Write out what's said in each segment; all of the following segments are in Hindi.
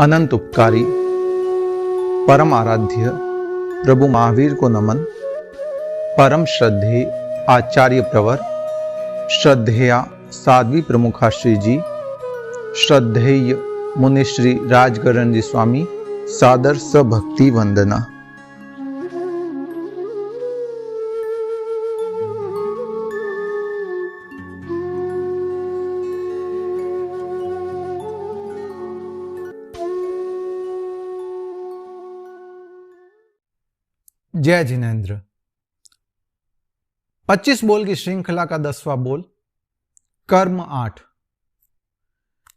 अनंत उपकारी परम आराध्य प्रभु महावीर को नमन। परम श्रद्धेय आचार्य प्रवर, श्रद्धेया साध्वी प्रमुखाश्री जी, श्रद्धेय मुनिश्री राजगरण जी स्वामी, सादर सभक्ति वंदना। जय जिनेन्द्र। 25 बोल की श्रृंखला का 10वां बोल, कर्म 8।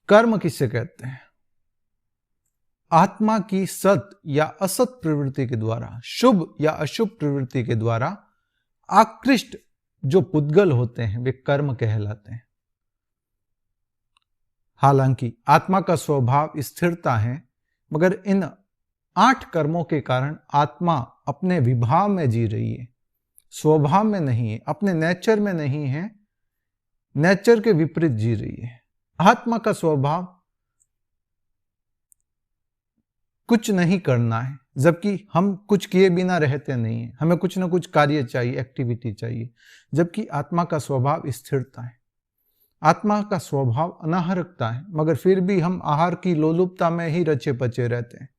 कर्म किसे कहते हैं? आत्मा की सत या असत प्रवृत्ति के द्वारा, शुभ या अशुभ प्रवृत्ति के द्वारा आकृष्ट जो पुद्गल होते हैं वे कर्म कहलाते हैं। हालांकि आत्मा का स्वभाव स्थिरता है, मगर इन 8 कर्मों के कारण आत्मा अपने विभाव में जी रही है, स्वभाव में नहीं है, अपने नेचर में नहीं है, नेचर के विपरीत जी रही है। आत्मा का स्वभाव कुछ नहीं करना है, जबकि हम कुछ किए बिना रहते नहीं है, हमें कुछ ना कुछ कार्य चाहिए, एक्टिविटी चाहिए, जबकि आत्मा का स्वभाव स्थिरता है। आत्मा का स्वभाव अनाहारकता है, मगर फिर भी हम आहार की लोलुपता में ही रचे पचे रहते हैं।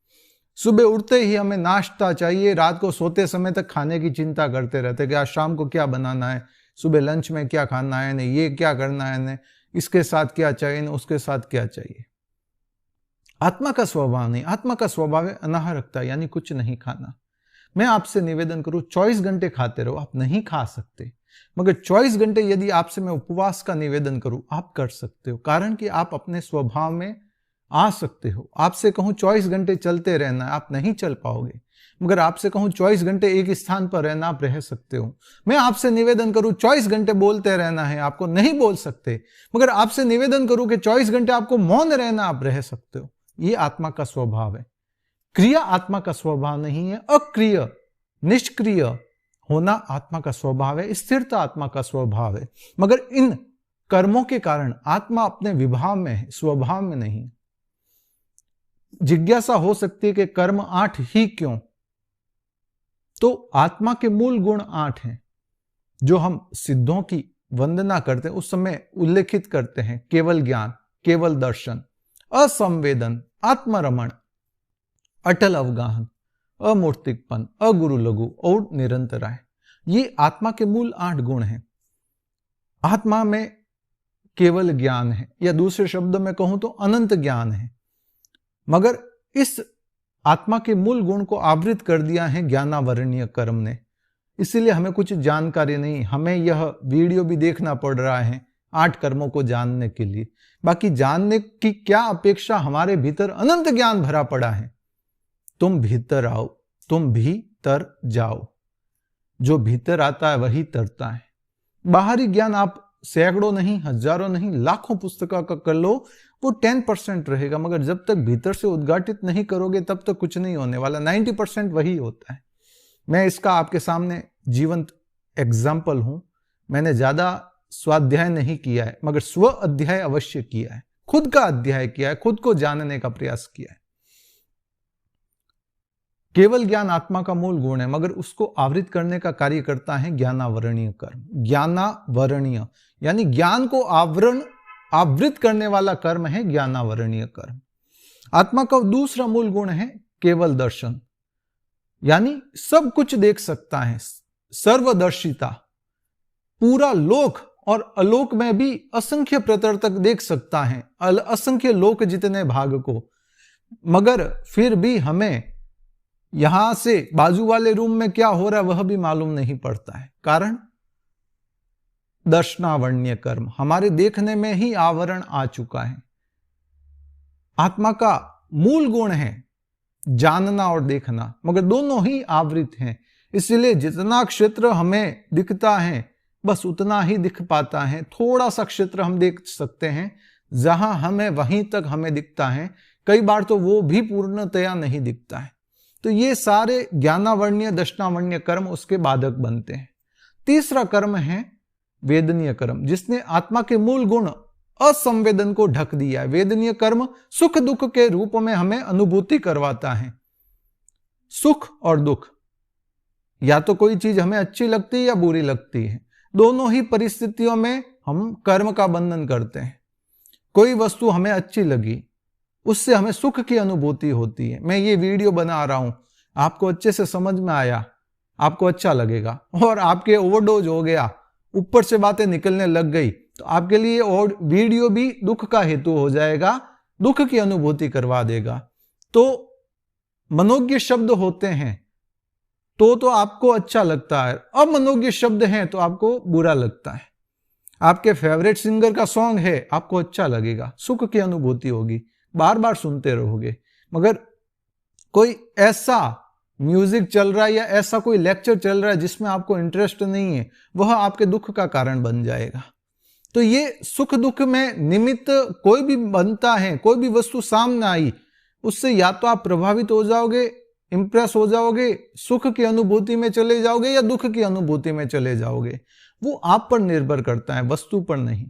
सुबह उठते ही हमें नाश्ता चाहिए, रात को सोते समय तक खाने की चिंता करते रहते कि आज शाम को क्या बनाना है, सुबह लंच में क्या खाना है, नहीं ये क्या करना है, नहीं इसके साथ क्या चाहिए, नहीं उसके साथ क्या चाहिए। आत्मा का स्वभाव नहीं, आत्मा का स्वभाव है अनाहारकता, यानी कुछ नहीं खाना। मैं आपसे निवेदन करूं, 24 घंटे खाते रहो, आप नहीं खा सकते, मगर 24 घंटे यदि आपसे मैं उपवास का निवेदन करूं, आप कर सकते हो, कारण कि आप अपने स्वभाव में आ सकते हो। आपसे कहूं 24 घंटे चलते रहना, आप नहीं चल पाओगे, मगर आपसे कहूं 24 घंटे एक स्थान पर रहना, आप रह सकते हो। मैं आपसे निवेदन करूं 24 घंटे बोलते रहना है, आपको नहीं बोल सकते, मगर आपसे निवेदन करूं कि 24 घंटे आपको मौन रहना, आप रह सकते हो। ये आत्मा का स्वभाव है। क्रिया आत्मा का स्वभाव नहीं है, अक्रिय निष्क्रिय होना आत्मा का स्वभाव है, स्थिरता आत्मा का स्वभाव है। मगर इन कर्मों के कारण आत्मा अपने विभाव में है, स्वभाव में नहीं। जिज्ञासा हो सकती है कि कर्म 8 ही क्यों? तो आत्मा के मूल गुण 8 हैं, जो हम सिद्धों की वंदना करते हैं उस समय उल्लेखित करते हैं। केवल ज्ञान, केवल दर्शन, असंवेदन, आत्मरमण, अटल अवगाहन, अमूर्तिकपन, अगुरु लघु और निरंतराय। ये आत्मा के मूल 8 गुण हैं। आत्मा में केवल ज्ञान है, या दूसरे शब्द में कहूं तो अनंत ज्ञान है, मगर इस आत्मा के मूल गुण को आवृत कर दिया है ज्ञानावरणीय कर्म ने। इसीलिए हमें कुछ जानकारी नहीं, हमें यह वीडियो भी देखना पड़ रहा है 8 कर्मों को जानने के लिए। बाकी जानने की क्या अपेक्षा, हमारे भीतर अनंत ज्ञान भरा पड़ा है। तुम भीतर आओ, तुम भीतर जाओ। जो भीतर आता है वही तरता है। बाहरी ज्ञान आप सैकड़ों नहीं, हजारों नहीं, लाखों पुस्तकों का कर लो, वो 10% रहेगा, मगर जब तक भीतर से उद्घाटित नहीं करोगे तब तक कुछ नहीं होने वाला। 90% वही होता है। मैं इसका आपके सामने जीवंत एग्जाम्पल हूं। मैंने ज्यादा स्वाध्याय नहीं किया है, मगर स्व अध्याय अवश्य किया है, खुद का अध्याय किया है, खुद को जानने का प्रयास किया है। केवल ज्ञान आत्मा का मूल गुण है, मगर उसको आवृत करने का कार्य करता है ज्ञानावरणीय कर्म। ज्ञानावरणीय यानी ज्ञान को आवृत करने वाला कर्म है ज्ञानावरणीय कर्म। आत्मा का दूसरा मूल गुण है केवल दर्शन, यानी सब कुछ देख सकता है, सर्वदर्शिता। पूरा लोक और अलोक में भी असंख्य प्रतर तक देख सकता है, असंख्य लोक जितने भाग को, मगर फिर भी हमें यहां से बाजू वाले रूम में क्या हो रहा है वह भी मालूम नहीं पड़ता है। कारण दर्शनावरणीय कर्म, हमारे देखने में ही आवरण आ चुका है। आत्मा का मूल गुण है जानना और देखना, मगर दोनों ही आवृत हैं। इसलिए जितना क्षेत्र हमें दिखता है बस उतना ही दिख पाता है। थोड़ा सा क्षेत्र हम देख सकते हैं, जहां हमें वहीं तक हमें दिखता है, कई बार तो वो भी पूर्णतया नहीं दिखता है। तो ये सारे ज्ञानावरणीय दर्शनावरणीय कर्म उसके बाधक बनते हैं। तीसरा कर्म है वेदनीय कर्म, जिसने आत्मा के मूल गुण असंवेदन को ढक दिया है। वेदनीय कर्म सुख दुख के रूप में हमें अनुभूति करवाता है। सुख और दुख, या तो कोई चीज हमें अच्छी लगती है या बुरी लगती है, दोनों ही परिस्थितियों में हम कर्म का बंधन करते हैं। कोई वस्तु हमें अच्छी लगी, उससे हमें सुख की अनुभूति होती है। मैं ये वीडियो बना रहा हूं, आपको अच्छे से समझ में आया, आपको अच्छा लगेगा। और आपके ओवरडोज हो गया, ऊपर से बातें निकलने लग गई, तो आपके लिए और वीडियो भी दुख का हेतु हो जाएगा, दुख की अनुभूति करवा देगा। तो मनोज्ञ शब्द होते हैं तो आपको अच्छा लगता है, अमनोज्ञ शब्द हैं तो आपको बुरा लगता है। आपके फेवरेट सिंगर का सॉन्ग है, आपको अच्छा लगेगा, सुख की अनुभूति होगी, बार बार सुनते रहोगे। मगर कोई ऐसा म्यूजिक चल रहा है या ऐसा कोई लेक्चर चल रहा है जिसमें आपको इंटरेस्ट नहीं है, वह आपके दुख का कारण बन जाएगा। तो ये सुख दुख में निमित्त कोई भी बनता है, कोई भी वस्तु सामने आई, उससे या तो आप प्रभावित हो जाओगे, इंप्रेस हो जाओगे, सुख की अनुभूति में चले जाओगे या दुख की अनुभूति में चले जाओगे। वो आप पर निर्भर करता है, वस्तु पर नहीं।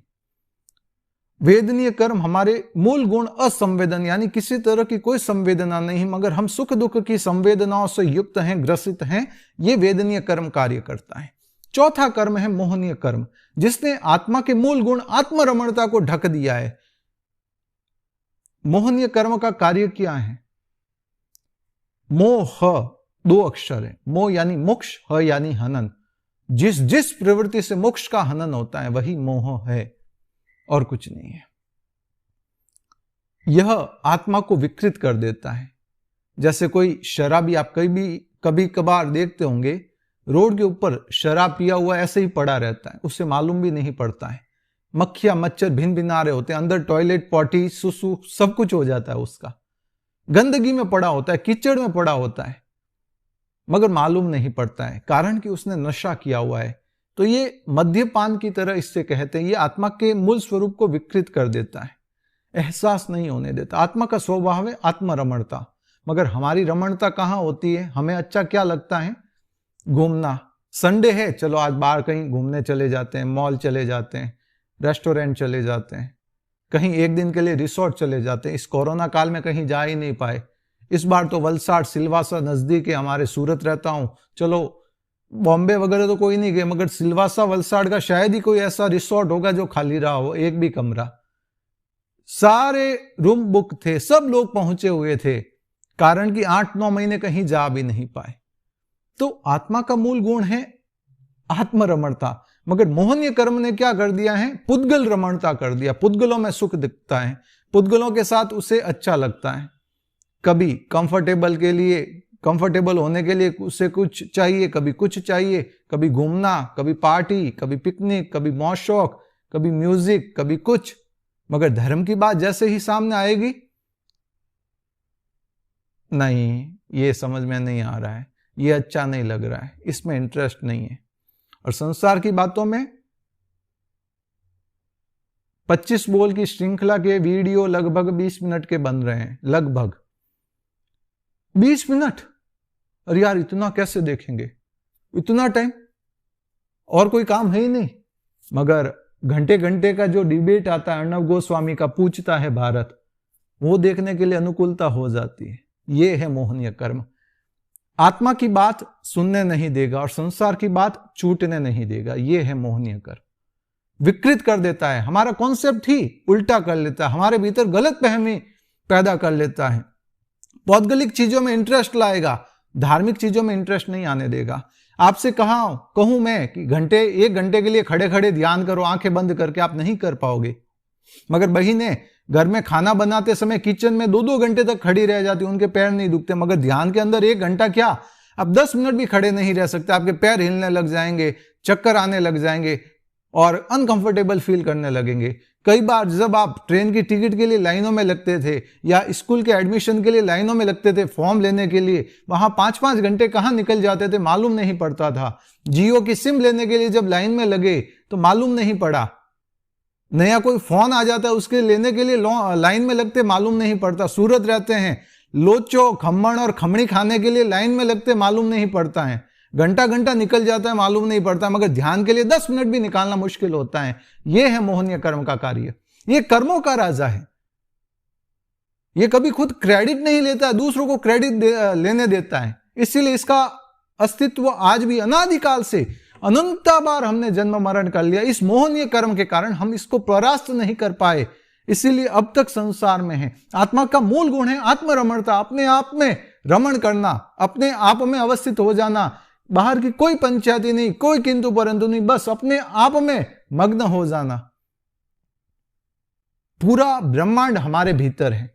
वेदनीय कर्म हमारे मूल गुण असंवेदन, यानी किसी तरह की कोई संवेदना नहीं, मगर हम सुख दुख की संवेदनाओं से युक्त हैं, ग्रसित हैं। ये वेदनीय कर्म कार्य करता है। चौथा कर्म है मोहनीय कर्म, जिसने आत्मा के मूल गुण आत्मरमणता को ढक दिया है। मोहनीय कर्म का कार्य क्या है? मोह, दो अक्षर है। मोह यानी मोक्ष, ह यानी हनन। जिस प्रवृत्ति से मोक्ष का हनन होता है वही मोह है, और कुछ नहीं है। यह आत्मा को विकृत कर देता है। जैसे कोई शराबी, आप कभी कभार देखते होंगे, रोड के ऊपर शराब पिया हुआ ऐसे ही पड़ा रहता है, उससे मालूम भी नहीं पड़ता है। मक्खियां मच्छर भिन भिना रहे होते हैं, अंदर टॉयलेट पॉटी सुसु सब कुछ हो जाता है उसका। गंदगी में पड़ा होता है, कीचड़ में पड़ा होता है, मगर मालूम नहीं पड़ता है, कारण कि उसने नशा किया हुआ है। तो ये मद्यपान की तरह इससे कहते हैं, ये आत्मा के मूल स्वरूप को विकृत कर देता है, एहसास नहीं होने देता। आत्मा का स्वभाव है आत्मरमणता, मगर हमारी रमणता कहाँ होती है? हमें अच्छा क्या लगता है? घूमना। संडे है, चलो आज बाहर कहीं घूमने चले जाते हैं, मॉल चले जाते हैं, रेस्टोरेंट चले जाते हैं, कहीं एक दिन के लिए रिसोर्ट चले जाते हैं। इस कोरोना काल में कहीं जा ही नहीं पाए। इस बार तो वलसाड़ सिलवासा नजदीक है, हमारे सूरत रहता हूं, चलो बॉम्बे वगैरह तो कोई नहीं गए, मगर सिलवासा वलसाड़ का शायद ही कोई ऐसा रिसोर्ट होगा जो खाली रहा हो, एक भी कमरा। सारे रूम बुक थे, सब लोग पहुंचे हुए थे, कारण कि 8-9 महीने कहीं जा भी नहीं पाए। तो आत्मा का मूल गुण है आत्मरमणता, मगर मोहनीय कर्म ने क्या कर दिया है? पुद्गल रमणता कर दिया। पुद्गलों में सुख दिखता है, पुद्गलों के साथ उसे अच्छा लगता है। कभी कंफर्टेबल होने के लिए उसे कुछ चाहिए, कभी कुछ चाहिए, कभी घूमना, कभी पार्टी, कभी पिकनिक, कभी मौज शौक, कभी म्यूजिक, कभी कुछ। मगर धर्म की बात जैसे ही सामने आएगी, नहीं, ये समझ में नहीं आ रहा है, ये अच्छा नहीं लग रहा है, इसमें इंटरेस्ट नहीं है। और संसार की बातों में 25 बोल की श्रृंखला के वीडियो लगभग 20 मिनट के बन रहे हैं, लगभग 20 मिनट। अरे यार, इतना कैसे देखेंगे? इतना टाइम, और कोई काम है ही नहीं। मगर घंटे घंटे का जो डिबेट आता है, अर्णव गोस्वामी का पूछता है भारत, वो देखने के लिए अनुकूलता हो जाती है। ये है मोहनीय कर्म। आत्मा की बात सुनने नहीं देगा और संसार की बात छूटने नहीं देगा। ये है मोहनीय कर्म। विकृत कर देता है, हमारा कॉन्सेप्ट ही उल्टा कर लेता है, हमारे भीतर गलत फहमी पैदा कर लेता है। पौद्गलिक चीजों में इंटरेस्ट लाएगा, धार्मिक चीजों में इंटरेस्ट नहीं आने देगा। आपसे कहूं मैं कि 1 घंटे के लिए खड़े खड़े ध्यान करो, आंखें बंद करके, आप नहीं कर पाओगे। मगर बहिने घर में खाना बनाते समय किचन में 2-2 घंटे तक खड़ी रह जाती, उनके पैर नहीं दुखते। मगर ध्यान के अंदर 1 घंटा क्या, आप 10 मिनट भी खड़े नहीं रह सकते, आपके पैर हिलने लग जाएंगे, चक्कर आने लग जाएंगे और अनकंफर्टेबल फील करने लगेंगे। कई बार जब आप ट्रेन की टिकट के लिए लाइनों में लगते थे या स्कूल के एडमिशन के लिए लाइनों में लगते थे फॉर्म लेने के लिए, वहां 5-5 घंटे कहां निकल जाते थे मालूम नहीं पड़ता था। जियो की सिम लेने के लिए जब लाइन में लगे तो मालूम नहीं पड़ा। नया कोई फोन आ जाता है, उसके लेने के लिए लाइन में लगते मालूम नहीं पड़ता। सूरत रहते हैं, लोचो खम्मण और खमणी खाने के लिए लाइन में लगते मालूम नहीं पड़ता है। घंटा घंटा निकल जाता है, मालूम नहीं पड़ता। मगर ध्यान के लिए 10 मिनट भी निकालना मुश्किल होता है। यह है मोहनीय कर्म का कार्य। ये कर्मों का राजा है। ये कभी खुद क्रेडिट नहीं लेता, दूसरों को क्रेडिट लेने देता है। इसीलिए इसका अस्तित्व आज भी अनादिकाल से अनंता बार हमने जन्म मरण कर लिया। इस मोहनीय कर्म के कारण हम इसको परास्त नहीं कर पाए, इसीलिए अब तक संसार में है। आत्मा का मूल गुण है आत्मरमणता, अपने आप में रमण करना, अपने आप में अवस्थित हो जाना, बाहर की कोई पंचायती नहीं, कोई किंतु परंतु नहीं, बस अपने आप में मग्न हो जाना। पूरा ब्रह्मांड हमारे भीतर है,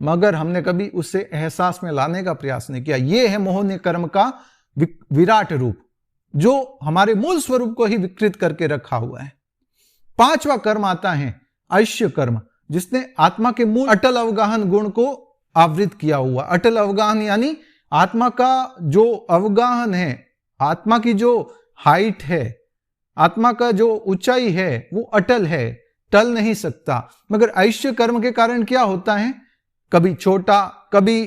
मगर हमने कभी उसे एहसास में लाने का प्रयास नहीं किया। यह है मोहनीय कर्म का विराट रूप, जो हमारे मूल स्वरूप को ही विकृत करके रखा हुआ है। पांचवा कर्म आता है ऐश्य कर्म, जिसने आत्मा के मूल अटल अवगाहन गुण को आवृत किया हुआ। अटल अवगाहन यानी आत्मा का जो अवगाहन है, आत्मा की जो हाइट है, आत्मा का जो ऊंचाई है, वो अटल है, टल नहीं सकता। मगर ऐश्य कर्म के कारण क्या होता है, कभी छोटा, कभी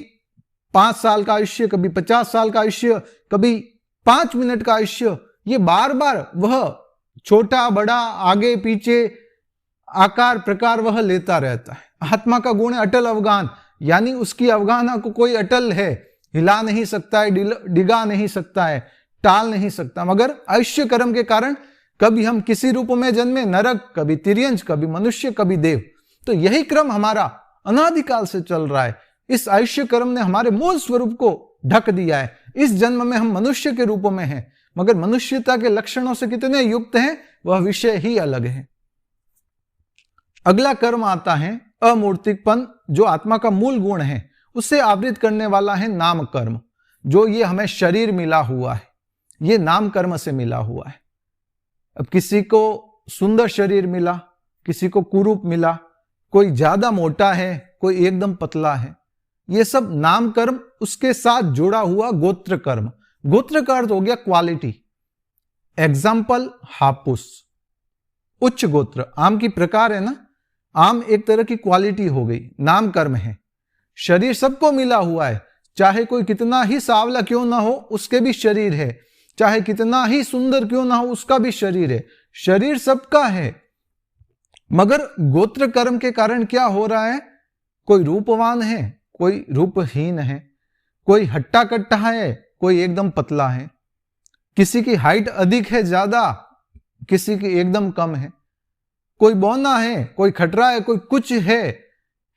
5 साल का आयुष्य, कभी 50 साल का आयुष्य, कभी 5 मिनट का आयुष्य, ये बार बार वह छोटा बड़ा आगे पीछे आकार प्रकार वह लेता रहता है। आत्मा का गुण है अटल अवगाहन, यानी उसकी अवगाहना को कोई अटल है, हिला नहीं सकता है, डिगा नहीं सकता है, टाल नहीं सकता। मगर ऐश्य कर्म के कारण कभी हम किसी रूप में जन्मे, नरक, कभी तिर्यंश, कभी मनुष्य, कभी देव। तो यही क्रम हमारा अनादिकाल से चल रहा है। इस ऐश्य कर्म ने हमारे मूल स्वरूप को ढक दिया है। इस जन्म में हम मनुष्य के रूप में हैं, मगर मनुष्यता के लक्षणों से कितने युक्त हैं वह विषय ही अलग है। अगला कर्म आता है अमूर्तिकपन, जो आत्मा का मूल गुण है, उससे आवृत करने वाला है नाम कर्म, जो ये हमें शरीर मिला हुआ है, ये नाम कर्म से मिला हुआ है। अब किसी को सुंदर शरीर मिला, किसी को कुरूप मिला, कोई ज्यादा मोटा है, कोई एकदम पतला है, ये सब नाम कर्म, उसके साथ जुड़ा हुआ गोत्र कर्म। गोत्र का अर्थ हो गया क्वालिटी। एग्जाम्पल हापुस, उच्च गोत्र। आम की प्रकार है ना, आम एक तरह की क्वालिटी हो गई, नाम कर्म है। शरीर सबको मिला हुआ है, चाहे कोई कितना ही सांवला क्यों ना हो उसके भी शरीर है, चाहे कितना ही सुंदर क्यों ना हो उसका भी शरीर है, शरीर सबका है। मगर गोत्र कर्म के कारण क्या हो रहा है, कोई रूपवान है, कोई रूपहीन है, कोई हट्टा कट्टा है, कोई एकदम पतला है, किसी की हाइट अधिक है ज्यादा, किसी की एकदम कम है, कोई बौना है, कोई खटरा है, कोई कुछ है,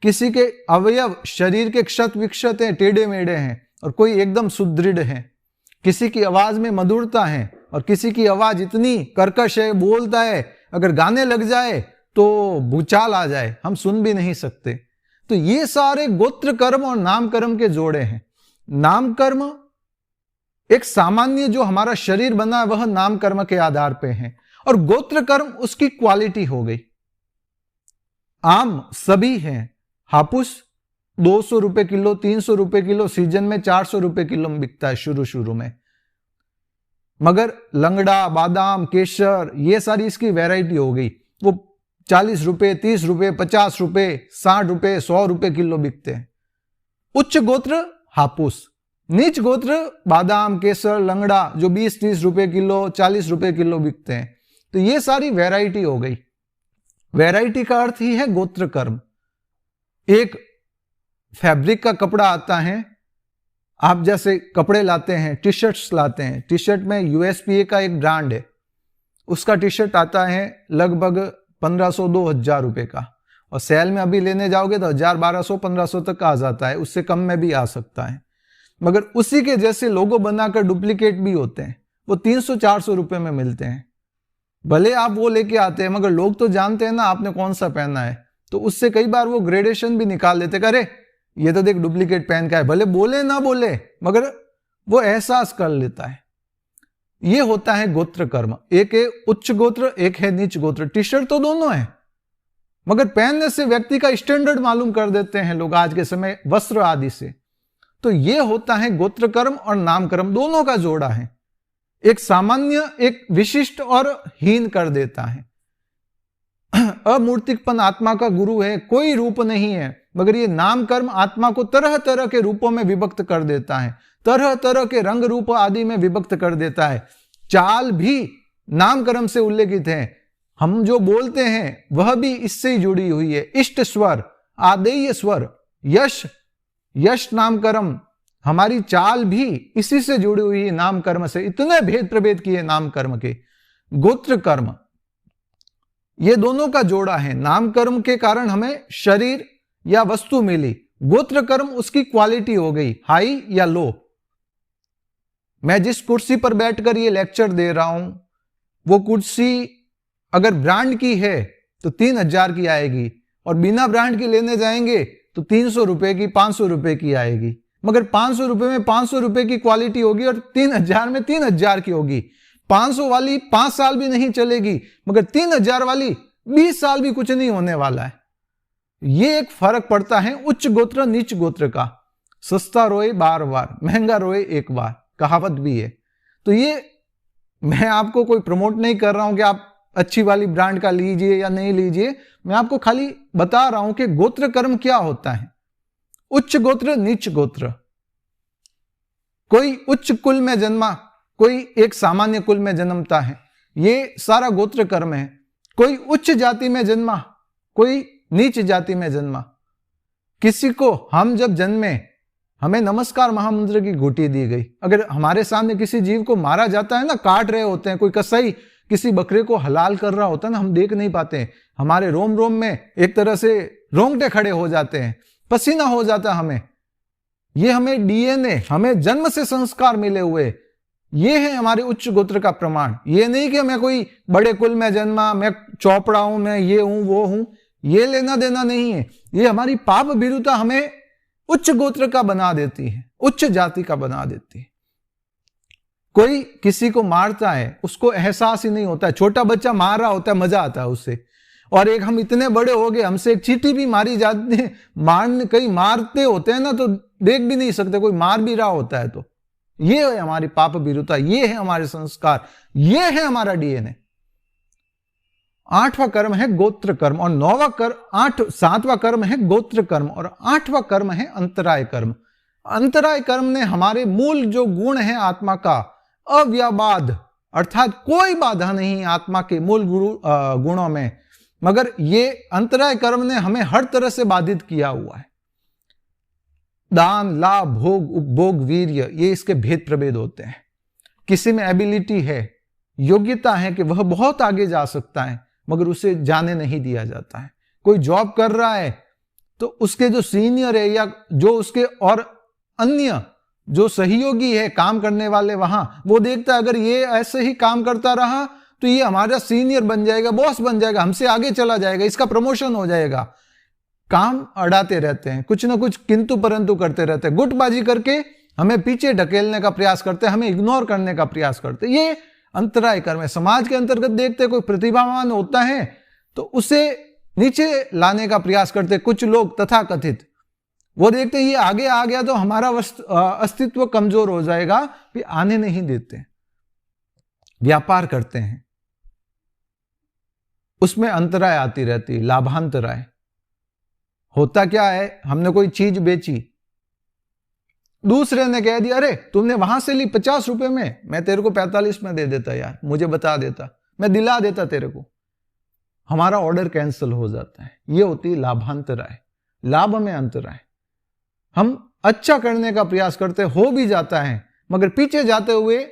किसी के अवयव शरीर के क्षत विक्षत हैं, टेढ़े मेढ़े हैं, और कोई एकदम सुदृढ़ है। किसी की आवाज में मधुरता है और किसी की आवाज इतनी कर्कश है, बोलता है अगर गाने लग जाए तो भूचाल आ जाए, हम सुन भी नहीं सकते। तो ये सारे गोत्र कर्म और नाम कर्म के जोड़े हैं। नाम कर्म एक सामान्य जो हमारा शरीर बना है वह नाम कर्म के आधार पे है, और गोत्र कर्म उसकी क्वालिटी हो गई। आम सभी हैं, हापुस 200 रुपए किलो, 300 रुपए किलो, सीजन में 400 रुपए किलो में बिकता है शुरू में। मगर लंगड़ा, बादाम, केसर, ये सारी इसकी वैरायटी हो गई, वो 40 रुपए, 30 रुपए, 50 रुपए, 60 रुपए, 100 रुपए किलो बिकते हैं। उच्च गोत्र हापुस, नीच गोत्र बादाम, केसर, लंगड़ा जो 20-30 रुपए किलो, 40 रुपए किलो बिकते हैं। तो ये सारी वैरायटी हो गई। वैरायटी का अर्थ ही है गोत्र कर्म। एक फैब्रिक का कपड़ा आता है, आप जैसे कपड़े लाते हैं, टी शर्ट्स लाते हैं, टी शर्ट में यूएसपीए का एक ब्रांड है, उसका टी शर्ट आता है लगभग 1500-2000 रुपए का, और सेल में अभी लेने जाओगे तो 1000, 1200, 1500 तक आ जाता है, उससे कम में भी आ सकता है। मगर उसी के जैसे लोगो बनाकर डुप्लीकेट भी होते हैं, वो 300-400 रुपए में मिलते हैं। भले आप वो लेके आते हैं, मगर लोग तो जानते हैं ना आपने कौन सा पहना है, तो उससे कई बार वो ग्रेडेशन भी निकाल लेते, अरे ये तो देख डुप्लीकेट पहन का है, भले बोले ना बोले मगर वो एहसास कर लेता है। ये होता है गोत्र कर्म। एक है उच्च गोत्र, एक है नीच गोत्र। टी शर्ट तो दोनों है, मगर पहनने से व्यक्ति का स्टैंडर्ड मालूम कर देते हैं लोग आज के समय, वस्त्र आदि से। तो ये होता है गोत्र कर्म और नाम कर्म, दोनों का जोड़ा है। एक सामान्य, एक विशिष्ट और हीन कर देता है। अमूर्तिकपन आत्मा का गुरु है, कोई रूप नहीं है, मगर ये नाम कर्म आत्मा को तरह तरह के रूपों में विभक्त कर देता है, तरह तरह के रंग रूप आदि में विभक्त कर देता है। चाल भी नाम कर्म से उल्लेखित है। हम जो बोलते हैं वह भी इससे ही जुड़ी हुई है। इष्ट स्वर, आदेय स्वर, यश, यश नाम कर्म, हमारी चाल भी इसी से जुड़ी हुई है, नाम कर्म से। इतने भेद प्रभेद किए नाम कर्म के। गोत्र कर्म, ये दोनों का जोड़ा है। नाम कर्म के कारण हमें शरीर या वस्तु मिली, गोत्र कर्म उसकी क्वालिटी हो गई, हाई या लो। मैं जिस कुर्सी पर बैठकर ये लेक्चर दे रहा हूं, वो कुर्सी अगर ब्रांड की है तो 3,000 की आएगी, और बिना ब्रांड की लेने जाएंगे तो 300 रुपए की, 500 रुपए की आएगी। मगर 500 रुपए में 500 रुपए की क्वालिटी होगी और 3,000 में 3,000 की होगी। 500 वाली 5 साल भी नहीं चलेगी, मगर 3,000 वाली 20 साल भी कुछ नहीं होने वाला है। ये एक फर्क पड़ता है उच्च गोत्र नीच गोत्र का। सस्ता रोए बार बार, महंगा रोए एक बार, कहावत भी है। तो ये मैं आपको कोई प्रमोट नहीं कर रहा हूं कि आप अच्छी वाली ब्रांड का लीजिए या नहीं लीजिए, मैं आपको खाली बता रहा हूं कि गोत्र कर्म क्या होता है। उच्च गोत्र नीच गोत्र, कोई उच्च कुल में जन्मा, कोई एक सामान्य कुल में जन्मता है, ये सारा गोत्र कर्म है। कोई उच्च जाति में जन्मा, कोई नीच जाति में जन्मा। किसी को हम जब जन्मे, हमें नमस्कार महामंत्र की घुटी दी गई। अगर हमारे सामने किसी जीव को मारा जाता है ना, काट रहे होते हैं, कोई कसाई किसी बकरे को हलाल कर रहा होता है ना, हम देख नहीं पाते हैं, हमारे रोम रोम में एक तरह से रोंगटे खड़े हो जाते हैं, पसीना हो जाता है हमें। ये हमें डीएनए, हमें जन्म से संस्कार मिले हुए, ये है हमारे उच्च गोत्र का प्रमाण। ये नहीं कि मैं कोई बड़े कुल में जन्मा, मैं चौपड़ा हूं, मैं ये हूं वो हूं, ये लेना देना नहीं है। ये हमारी पाप भीरुता हमें उच्च गोत्र का बना देती है, उच्च जाति का बना देती है। कोई किसी को मारता है, उसको एहसास ही नहीं होता है। छोटा बच्चा मार रहा होता है, मजा आता है उससे। और एक हम इतने बड़े हो गए, हमसे एक चींटी भी मारी जाती है, मारने कई मारते होते हैं ना, तो देख भी नहीं सकते कोई मार भी रहा होता है। तो ये है हमारी पाप भीरुता, ये है हमारे संस्कार, ये है हमारा डीएनए। 8वां कर्म है गोत्र कर्म, और 7वां कर्म है गोत्र कर्म, और 8वां कर्म है अंतराय कर्म। अंतराय कर्म ने हमारे मूल जो गुण है आत्मा का, अव्याबाध, अर्थात कोई बाधा नहीं आत्मा के मूल गुणों में, मगर ये अंतराय कर्म ने हमें हर तरह से बाधित किया हुआ है। दान, लाभ, भोग, उपभोग, वीर्य, ये इसके भेद प्रभेद होते हैं। किसी में एबिलिटी है, योग्यता है कि वह बहुत आगे जा सकता है, मगर उसे जाने नहीं दिया जाता है। कोई जॉब कर रहा है तो उसके जो सीनियर है या जो उसके और अन्य जो सहयोगी है काम करने वाले, वहां वो देखता है अगर ये ऐसे ही काम करता रहा तो ये हमारा सीनियर बन जाएगा, बॉस बन जाएगा, हमसे आगे चला जाएगा, इसका प्रमोशन हो जाएगा। काम अड़ाते रहते हैं, कुछ ना कुछ किंतु परंतु करते रहते हैं, गुटबाजी करके हमें पीछे ढकेलने का प्रयास करते हैं, हमें इग्नोर करने का प्रयास करते हैं। ये अंतराय कर्म है। समाज के अंतर्गत देखते कोई प्रतिभावान होता है तो उसे नीचे लाने का प्रयास करते कुछ लोग तथा कथित, वो देखते ये आगे आ गया तो हमारा अस्तित्व कमजोर हो जाएगा, फिर आने नहीं देते, व्यापार करते हैं, उसमें अंतराय आती रहती, लाभांतराय। होता क्या है, हमने कोई चीज बेची, दूसरे ने कह दिया अरे तुमने वहां से ली 50 रुपए में, मैं तेरे को 45 में दे देता, यार मुझे बता देता, मैं दिला देता तेरे को, हमारा ऑर्डर कैंसिल हो जाता है। ये होती लाभांतराय, लाभ में अंतराय। हम अच्छा करने का प्रयास करते, हो भी जाता है, मगर पीछे जाते हुए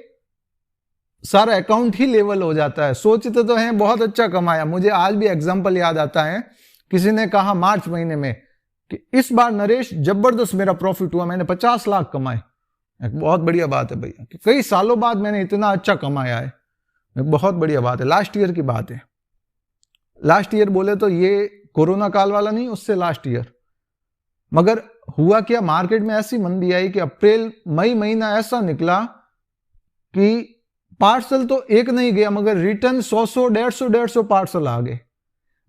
सारा अकाउंट ही लेवल हो जाता है। सोचते तो हैं बहुत अच्छा कमाया। मुझे आज भी एग्जांपल याद आता है, किसी ने कहा मार्च महीने में कि इस बार नरेश जबरदस्त मेरा प्रॉफिट हुआ, मैंने 50 लाख कमाए। बहुत बढ़िया बात है भैया, कई सालों बाद मैंने इतना अच्छा कमाया है, बहुत बढ़िया बात है। लास्ट ईयर की बात है, लास्ट ईयर बोले तो ये कोरोना काल वाला नहीं, उससे लास्ट ईयर। मगर हुआ क्या, मार्केट में ऐसी मंदी आई कि अप्रैल मई महीना ऐसा निकला कि पार्सल तो एक नहीं गया, मगर रिटर्न 100 150 पार्सल आ गए।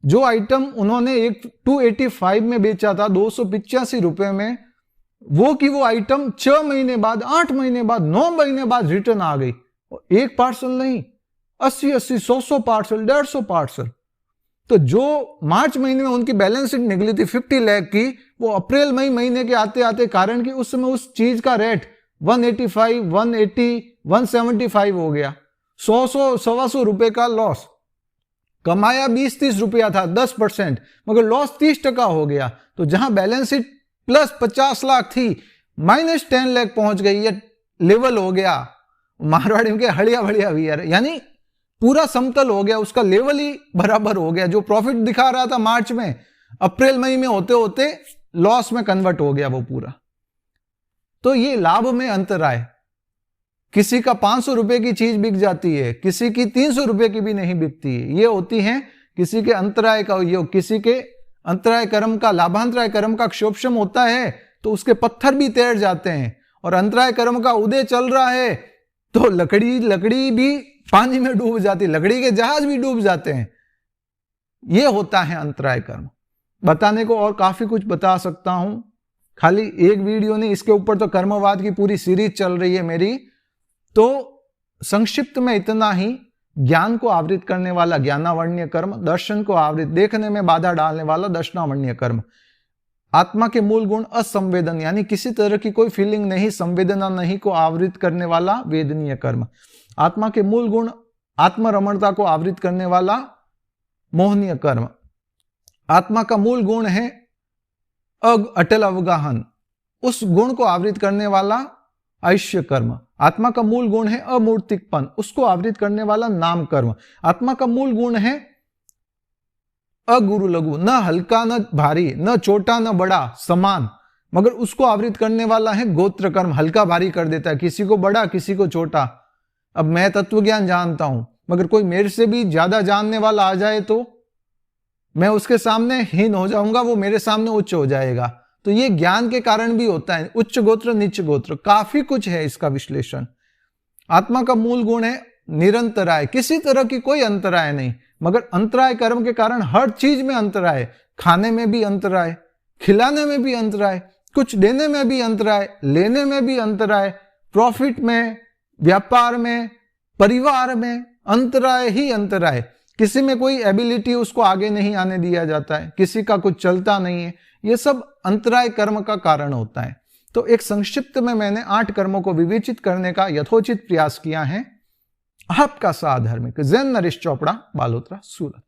जो आइटम उन्होंने 285 में बेचा था 285 रुपए में, वो की वो आइटम 6 महीने बाद, 8 महीने बाद, 9 महीने बाद रिटर्न आ गई। और एक पार्सल नहीं, 80 100 पार्सल, 150 पार्सल। तो जो मार्च महीने में उनकी बैलेंस शीट निकली थी 50 लाख की, वो अप्रैल मई महीने के आते आते, कारण कि उस समय उस चीज का रेट 185, 180, 175 हो गया, 100 125 रुपए का लॉस। कमाया 20-30 रुपया था, 10%, मगर लॉस 30% हो गया। तो जहां बैलेंस शीट प्लस 50 लाख थी, माइनस 10 लाख पहुंच गई, या लेवल हो गया, मारवाड़ी में के हड़िया भड़िया भैया, यानी पूरा समतल हो गया, उसका लेवल ही बराबर हो गया। जो प्रॉफिट दिखा रहा था मार्च में, अप्रैल मई में होते होते लॉस में कन्वर्ट हो गया वो पूरा। तो ये लाभ में अंतर आए, किसी का 500 रुपए की चीज बिक जाती है, किसी की 300 रुपए की भी नहीं बिकती है। ये होती है किसी के अंतराय का योग, किसी के अंतराय कर्म का, लाभांतराय कर्म का क्षोभशम होता है तो उसके पत्थर भी तैर जाते हैं, और अंतराय कर्म का उदय चल रहा है तो लकड़ी भी पानी में डूब जाती, लकड़ी के जहाज भी डूब जाते हैं। ये होता है अंतराय कर्म। बताने को और काफी कुछ बता सकता हूं, खाली एक वीडियो नहीं, इसके ऊपर तो कर्मवाद की पूरी सीरीज चल रही है मेरी। तो संक्षिप्त में इतना ही। ज्ञान को आवृत करने वाला ज्ञानावण्य कर्म, दर्शन को आवृत, देखने में बाधा डालने वाला दर्शनावण्य कर्म। आत्मा के मूल गुण असंवेदन, यानी किसी तरह की कोई फीलिंग नहीं, संवेदना नहीं, को आवृत करने वाला वेदनीय कर्म। आत्मा के मूल गुण आत्मरमणता को आवृत करने वाला मोहनीय कर्म। आत्मा का मूल गुण है अटल अवगाहन, उस गुण को आवृत करने वाला ऐश्य कर्म। आत्मा का मूल गुण है अमूर्तिकपन, उसको आवृत करने वाला नाम कर्म। आत्मा का मूल गुण है अगुरु लघु, न हल्का न भारी, न छोटा न बड़ा, समान, मगर उसको आवृत करने वाला है गोत्र कर्म। हल्का भारी कर देता है, किसी को बड़ा किसी को छोटा। अब मैं तत्व ज्ञान जानता हूं, मगर कोई मेरे से भी ज्यादा जानने वाला आ जाए तो मैं उसके सामने हीन हो जाऊंगा, वो मेरे सामने उच्च हो जाएगा। तो ये ज्ञान के कारण भी होता है, उच्च गोत्र नीच गोत्र, काफी कुछ है इसका विश्लेषण। आत्मा का मूल गुण है निरंतराय, किसी तरह की कोई अंतराय नहीं, मगर अंतराय कर्म के कारण हर चीज में अंतराय, खाने में भी अंतराय, खिलाने में भी अंतराय, कुछ देने में भी अंतराय, लेने में भी अंतराय, प्रॉफिट में, व्यापार में, परिवार में अंतराय ही अंतराय। किसी में कोई एबिलिटी उसको आगे नहीं आने दिया जाता है, किसी का कुछ चलता नहीं है, ये सब अंतराय कर्म का कारण होता है। तो एक संक्षिप्त में मैंने 8 कर्मों को विवेचित करने का यथोचित प्रयास किया है। आपका साधर्मिक जैन नरेश चोपड़ा, बालोतरा, सूरत।